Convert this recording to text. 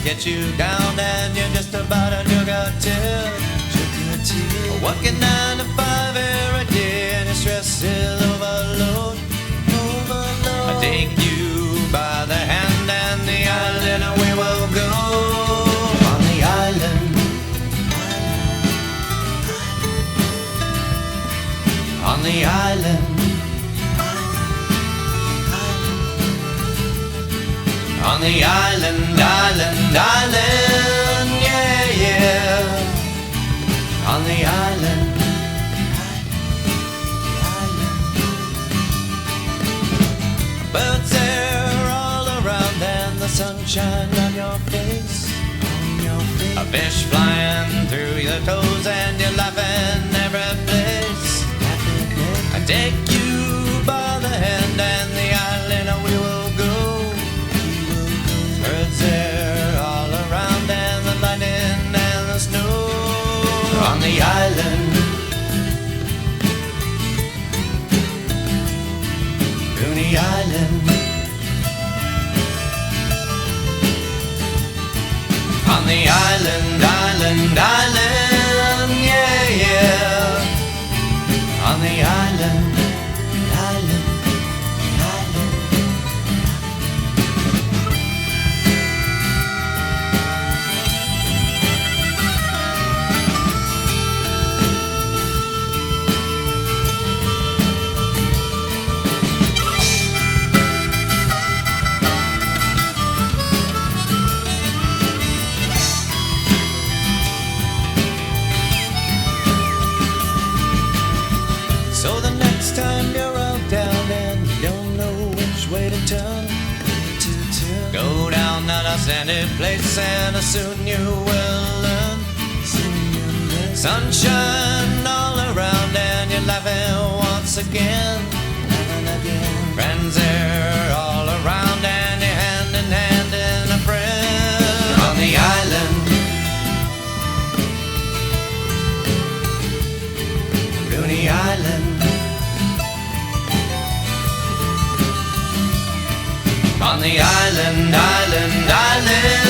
get you down, and you're just about a jug of tears. Working 9 to 5 every day, and your stress is overload. I take you by the hand, and the island we will go. On the island, on the island, on the island, island, island, yeah, yeah. On the island, birds there all around, and the sunshine on your face. A fish flying through your toes, and you're laughing every place. I take you by the hand, and the island we will go. Birds there all around, and the lightning and the snow. On the island, Coney Island. On the island, island, island, yeah, yeah. On the island, island, island. So the next time you're out down and you don't know which way to turn, go down that a sandy place, and soon you will learn. Sunshine all around, and you're laughing once again. Friends there all around, and you're hand in hand in a friend. On the island, Coney Island. On the island, island, island.